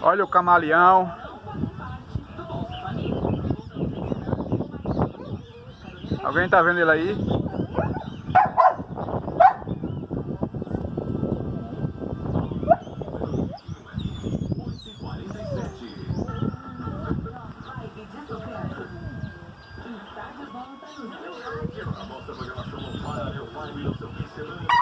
Olha o camaleão. Alguém tá vendo ele aí? A nossa programação não para, meu pai, meu seu fim de semana.